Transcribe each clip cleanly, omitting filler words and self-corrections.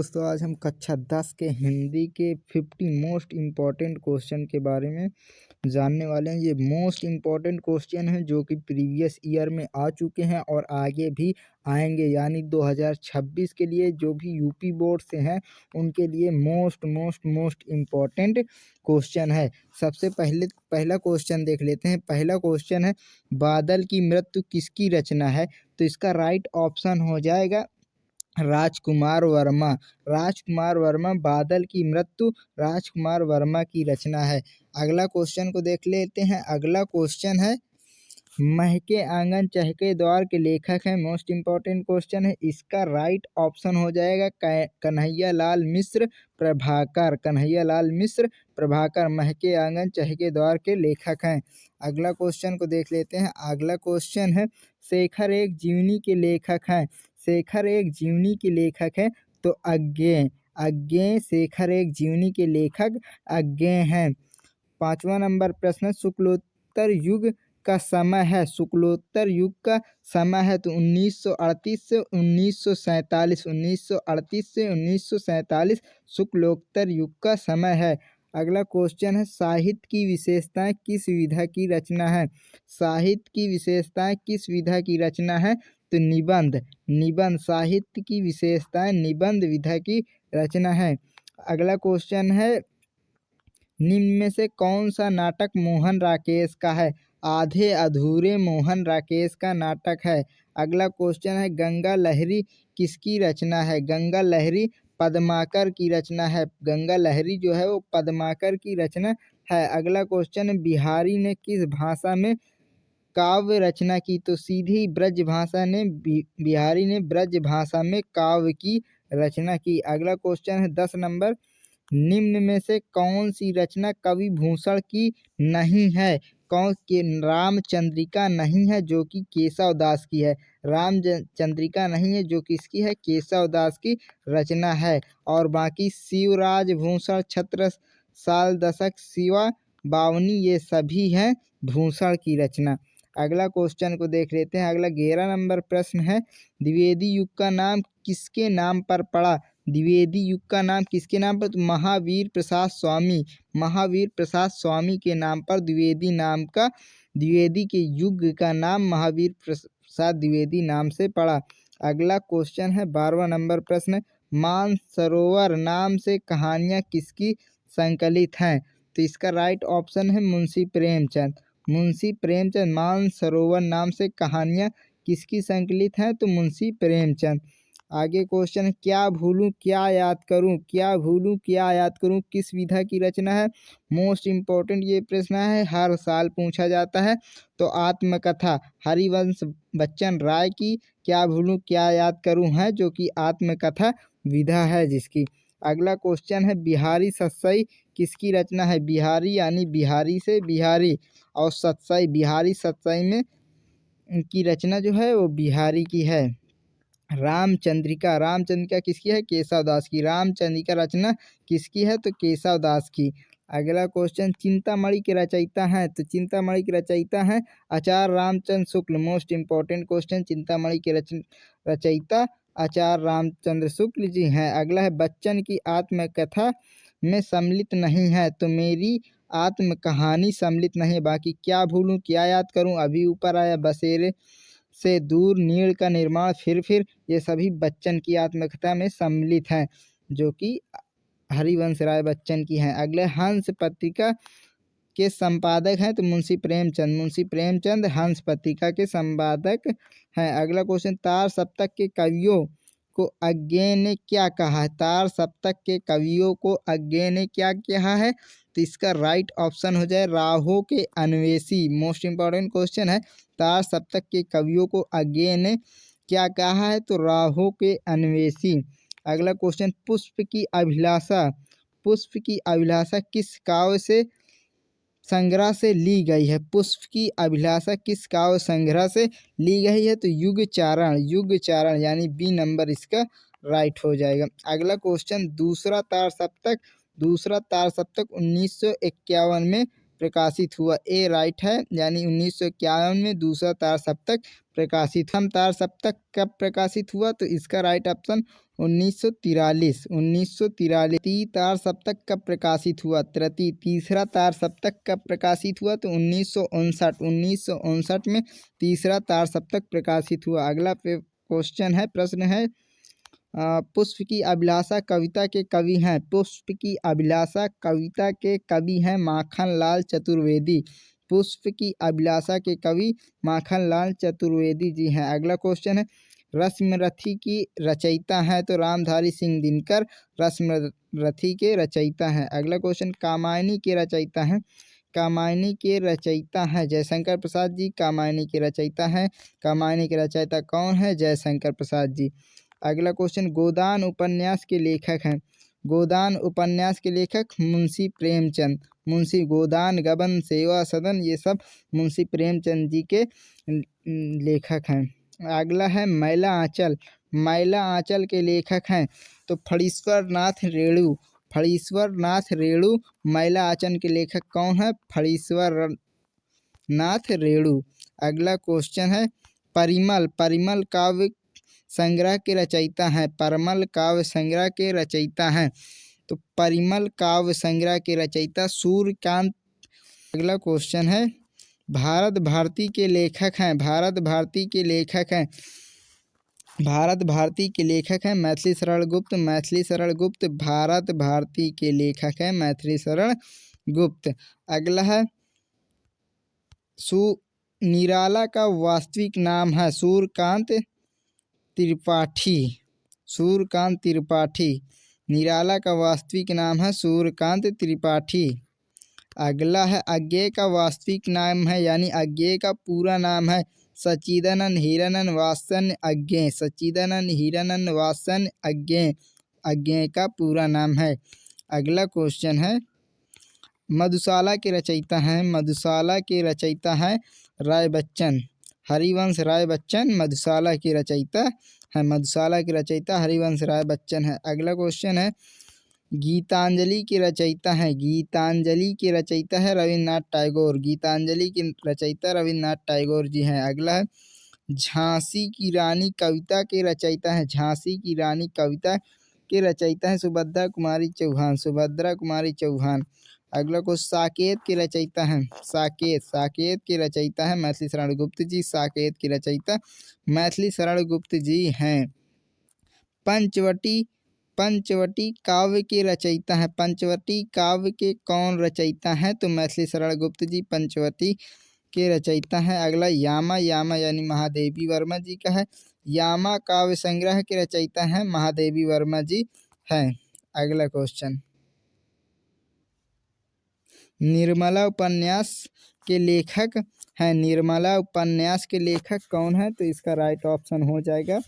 दोस्तों, आज हम कक्षा 10 के हिंदी के 50 मोस्ट इम्पॉर्टेंट क्वेश्चन के बारे में जानने वाले हैं। ये मोस्ट इम्पॉर्टेंट क्वेश्चन हैं जो कि प्रीवियस ईयर में आ चुके हैं और आगे भी आएंगे, यानी 2026 के लिए जो भी यूपी बोर्ड से हैं उनके लिए मोस्ट इम्पॉर्टेंट क्वेश्चन है। सबसे पहला क्वेश्चन देख लेते हैं। पहला क्वेश्चन है, बादल की मृत्यु किसकी रचना है? तो इसका राइट ऑप्शन हो जाएगा राजकुमार वर्मा। राजकुमार वर्मा, बादल की मृत्यु राजकुमार वर्मा की रचना है। अगला क्वेश्चन को देख लेते हैं। अगला क्वेश्चन है, महके आंगन चहके द्वार के लेखक हैं। मोस्ट इम्पॉर्टेंट क्वेश्चन है। इसका राइट ऑप्शन हो जाएगा कन्हैयालाल मिश्र प्रभाकर। कन्हैयालाल मिश्र प्रभाकर महके आंगन चहके द्वार के लेखक हैं। अगला क्वेश्चन को देख लेते हैं। अगला क्वेश्चन है, शेखर एक जीवनी के लेखक हैं। शेखर एक जीवनी के लेखक हैं तो अज्ञेय शेखर एक जीवनी के लेखक अज्ञेय हैं। 5वां नंबर प्रश्न, शुक्लोत्तर युग का समय है। शुक्लोत्तर युग का समय है तो 1938 से 1947। 1938 से 1947 शुक्लोत्तर युग का समय है। अगला क्वेश्चन है, साहित्य की विशेषताएं किस विधा की रचना है? साहित्य की विशेषताएं किस विधा की रचना है? तो निबंध साहित्य की विशेषताएं निबंध विधा की रचना है। अगला क्वेश्चन है, निम्न में से कौन सा नाटक मोहन राकेश का है? आधे अधूरे मोहन राकेश का नाटक है। अगला क्वेश्चन है, गंगा लहरी किसकी रचना है? गंगा लहरी पद्माकर की रचना है। गंगा लहरी जो है वो पद्माकर की रचना है। अगला क्वेश्चन है, बिहारी ने किस भाषा में काव्य रचना की? तो सीधी ब्रज भाषा ने बिहारी ने ब्रज भाषा में काव्य की रचना की। अगला क्वेश्चन है 10 नंबर, निम्न में से कौन सी रचना कवि भूषण की नहीं है? कौन के रामचंद्रिका नहीं है जो कि केशव दास की है। रामचंद्रिका नहीं है जो किसकी है? केशव दास की रचना है। और बाकी शिवराज भूषण, छत्रसाल दशक, शिवा बावनी, ये सभी हैं भूषण की रचना। अगला क्वेश्चन को देख लेते हैं। अगला 11 नंबर प्रश्न है, द्विवेदी युग का नाम किसके नाम पर पड़ा? द्विवेदी युग का नाम किसके नाम पर? तो महावीर प्रसाद स्वामी। महावीर प्रसाद स्वामी के नाम पर द्विवेदी के युग का नाम महावीर प्रसाद द्विवेदी नाम से पड़ा। अगला क्वेश्चन है 12वां नंबर प्रश्न, मानसरोवर नाम से कहानियाँ किसकी संकलित हैं? तो इसका राइट ऑप्शन है मुंशी प्रेमचंद। मुंशी प्रेमचंद। मानसरोवर नाम से कहानियाँ किसकी संकलित हैं? तो मुंशी प्रेमचंद। आगे क्वेश्चन है, क्या भूलूं क्या याद करूं? क्या भूलूं क्या याद करूं किस विधा की रचना है? मोस्ट इम्पोर्टेंट ये प्रश्न है, हर साल पूछा जाता है। तो आत्मकथा हरिवंश बच्चन राय की क्या भूलूं क्या याद करूं है, जो कि आत्मकथा विधा है जिसकी। अगला क्वेश्चन है, बिहारी सत्सई किसकी रचना है? बिहारी यानी बिहारी से बिहारी, और सत्सई बिहारी सत्सई में की रचना जो है वो बिहारी की है। रामचंद्रिका किसकी है? केशव दास की। रामचंद्रिका रचना किसकी है? तो केशव दास की। अगला क्वेश्चन, चिंतामणि के रचयिता हैं। तो चिंतामणि के रचयिता हैं आचार्य Ramchandra Shukla. Most important question, Chintamani के रचयिता आचार्य रामचंद्र शुक्ल जी हैं। अगला है, बच्चन की आत्मकथा में सम्मिलित नहीं है। तो मेरी आत्मकहानी सम्मिलित नहीं है। बाकी क्या भूलूं क्या याद करूं, अभी ऊपर आया, बसेरे से दूर, नीड़ का निर्माण, फिर ये सभी बच्चन की आत्मकथा में सम्मिलित हैं, जो कि हरिवंश राय बच्चन की हैं। अगले, हंस पत्रिका के संपादक हैं। तो मुंशी प्रेमचंद हंस पत्रिका के संपादक हैं। अगला क्वेश्चन, तार सप्तक के कवियों को अज्ञेय ने क्या कहा है? तार सप्तक के कवियों को अज्ञेय ने क्या कहा है? तो इसका राइट ऑप्शन हो जाए राहों के अन्वेषी। मोस्ट इम्पॉर्टेंट क्वेश्चन है, तार सप्तक के कवियों को अज्ञेय ने क्या कहा है? तो राहों के अन्वेषी। अगला क्वेश्चन, पुष्प की अभिलाषा किस काव्य से संग्रह से ली गई है? पुष्प की अभिलाषा किस काव्य संग्रह से ली गई है? तो युग चारण यानी बी नंबर इसका राइट हो जाएगा। अगला क्वेश्चन, दूसरा तार सप्तक 1951 में प्रकाशित हुआ। ए राइट है, यानी 1951 में दूसरा तार सप्तक प्रकाशित। हम तार सप्तक कब प्रकाशित हुआ? तो इसका राइट ऑप्शन 1943 1943 तार सप्तक कब प्रकाशित हुआ? तृतीय तीसरा तार सप्तक कब प्रकाशित हुआ? तो 1959 में तीसरा तार सप्तक प्रकाशित हुआ। अगला क्वेश्चन है, प्रश्न है, पुष्प की अभिलाषा कविता के कवि हैं? पुष्प की अभिलाषा कविता के कवि हैं माखनलाल चतुर्वेदी। पुष्प की अभिलाषा के कवि माखनलाल चतुर्वेदी जी हैं। अगला क्वेश्चन है, रश्मिरथी की रचयिता हैं? तो रामधारी सिंह दिनकर रश्मिरथी के रचयिता हैं। अगला क्वेश्चन, कामायनी के रचयिता हैं? कामायनी के रचयिता हैं जयशंकर प्रसाद जी। कामायनी के रचयिता हैं। कामायनी के रचयिता कौन है? जयशंकर प्रसाद जी। अगला क्वेश्चन, गोदान उपन्यास के लेखक हैं? गोदान उपन्यास के लेखक मुंशी प्रेमचंद। मुंशी गोदान, गबन, सेवा सदन, ये सब मुंशी प्रेमचंद जी के लेखक हैं। अगला है, मैला आंचल। मैला आंचल के लेखक हैं? तो फणीश्वर नाथ रेणु। फणीश्वर नाथ रेणु मैला आंचल के लेखक कौन है? फणीश्वर नाथ रेणु। अगला क्वेश्चन है, परिमल। परिमल काव्य संग्रह के रचयिता हैं? परिमल काव्य संग्रह के रचयिता हैं? तो परिमल काव्य संग्रह के रचयिता सूर्यकांत। अगला क्वेश्चन है, भारत भारती के लेखक हैं? भारत भारती के लेखक हैं? भारत भारती के लेखक हैं मैथिली शरण गुप्त। मैथिली शरण गुप्त भारत भारती के लेखक हैं मैथिली शरण गुप्त। अगला है, निराला का वास्तविक नाम है? सूर्यकांत त्रिपाठी। सूर्यकांत त्रिपाठी। निराला का वास्तविक नाम है सूर्यकांत त्रिपाठी। अगला है, अज्ञेय का वास्तविक नाम है यानी अज्ञेय का पूरा नाम है? सच्चिदानंद हिरानंद वात्सल्य अज्ञेय। सच्चिदानंद हिरानंद वात्सल्य अज्ञेय। अज्ञेय का पूरा नाम है। अगला क्वेश्चन है, मधुशाला के रचयिता हैं? मधुशाला के रचयिता हैं राय बच्चन। हरिवंश राय बच्चन मधुशाला के रचयिता है। मधुशाला के रचयिता हरिवंश राय बच्चन है। अगला क्वेश्चन है, गीतांजलि के रचयिता हैं? गीतांजलि के रचयिता है रविन्द्रनाथ टैगोर। गीतांजलि के रचयिता रविन्द्रनाथ टैगोर जी हैं। अगला है, झांसी की रानी कविता के रचयिता हैं? झांसी की रानी कविता के रचयिता हैं सुभद्रा कुमारी चौहान। सुभद्रा कुमारी चौहान। अगला को, साकेत के रचयिता हैं? साकेत। साकेत के रचयिता हैं मैथिली शरण गुप्त जी। साकेत के रचयिता मैथिली शरण गुप्त जी हैं। पंचवटी। पंचवटी काव्य के रचयिता हैं? पंचवटी काव्य के कौन रचयिता हैं? तो मैथिली शरण गुप्त जी पंचवटी के रचयिता हैं। अगला, यामा। यामा यानी महादेवी वर्मा जी का है। यामा काव्य संग्रह के रचयिता हैं महादेवी वर्मा जी हैं। अगला क्वेश्चन, निर्मला उपन्यास के लेखक हैं? निर्मला उपन्यास के लेखक कौन है? तो इसका राइट ऑप्शन हो जाएगा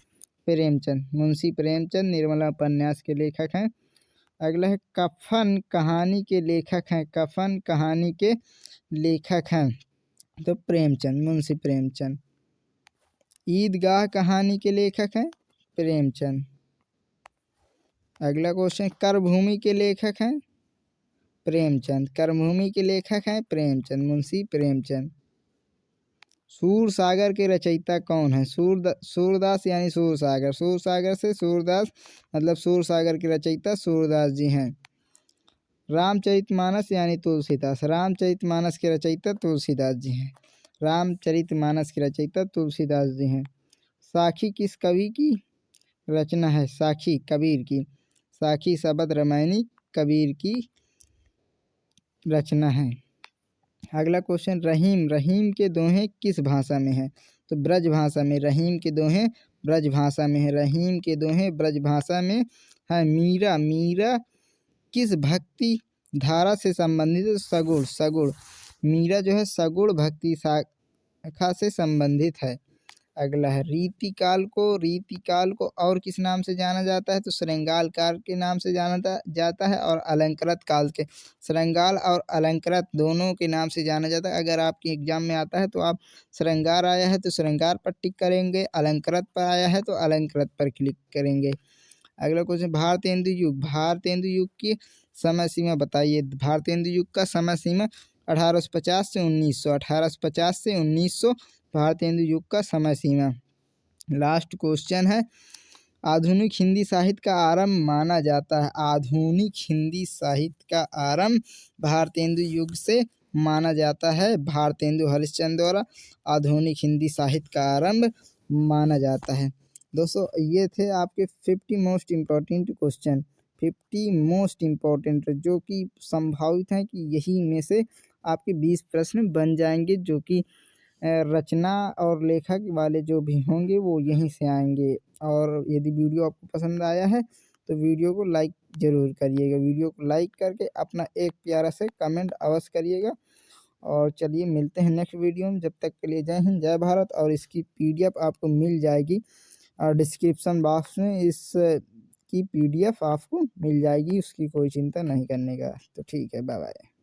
प्रेमचंद। मुंशी प्रेमचंद निर्मला उपन्यास के लेखक हैं। अगला है, कफन कहानी के लेखक हैं? कफन कहानी के लेखक हैं? तो प्रेमचंद, मुंशी प्रेमचंद। ईदगाह कहानी के लेखक हैं? प्रेमचंद। अगला क्वेश्चन, कर्मभूमि के लेखक हैं? प्रेमचंद। कर्मभूमि के लेखक हैं प्रेमचंद, मुंशी प्रेमचंद। सूरसागर के रचयिता कौन है? सूरदास यानी सूरसागर। सूरसागर से सूरदास मतलब सूरसागर के रचयिता सूरदास जी हैं। रामचरितमानस यानी तुलसीदास। रामचरितमानस के रचयिता तुलसीदास जी हैं। रामचरितमानस के रचयिता तुलसीदास जी हैं। साखी किस कवि की रचना है? साखी कबीर की। साखी शबद रामायणी कबीर की रचना है। अगला क्वेश्चन, रहीम। रहीम के दोहे किस भाषा में है? तो ब्रज भाषा में। रहीम के दोहे ब्रज भाषा में है। रहीम के दोहे ब्रज भाषा में है। मीरा। मीरा किस भक्ति धारा से संबंधित है? सगुण। सगुण। मीरा जो है सगुण भक्ति शाखा से संबंधित है। अगला है, रीतिकाल को। रीतिकाल को और किस नाम से जाना जाता है? तो श्रृंगार काल के नाम से जाना जाता है। और अलंकृत काल के, श्रृंगार और अलंकृत दोनों के नाम से जाना जाता है। अगर आपके एग्जाम में आता है तो आप श्रृंगार आया है तो श्रृंगार पर टिक करेंगे, अलंकृत पर आया है तो अलंकृत पर क्लिक करेंगे। अगला क्वेश्चन, भारतेंदु युग। भारतेंदु युग की समय सीमा बताइए। भारतेंदु युग का समय सीमा 1850 से 1900। 1850 से 1900 भारतेंदु युग का समय सीमा। लास्ट क्वेश्चन है, आधुनिक हिंदी साहित्य का आरंभ माना जाता है। आधुनिक हिंदी साहित्य का आरंभ भारतेंदु युग से माना जाता है। भारतेंदु हरिश्चंद्र द्वारा आधुनिक हिंदी साहित्य का आरंभ माना जाता है। दोस्तों ये थे आपके 50 most important question, 50 most important, जो कि संभावित हैं कि यही में से आपके 20 प्रश्न बन जाएंगे, जो कि रचना और लेखक वाले जो भी होंगे वो यहीं से आएंगे। और यदि वीडियो आपको पसंद आया है तो वीडियो को लाइक ज़रूर करिएगा। वीडियो को लाइक करके अपना एक प्यारा से कमेंट अवश्य करिएगा। और चलिए मिलते हैं नेक्स्ट वीडियो में। जब तक के लिए जय हिंद जय भारत। और इसकी PDF आपको मिल जाएगी डिस्क्रिप्शन बॉक्स में। इस की PDF आपको मिल जाएगी, उसकी कोई चिंता नहीं करने का। तो ठीक है, बाय बाय।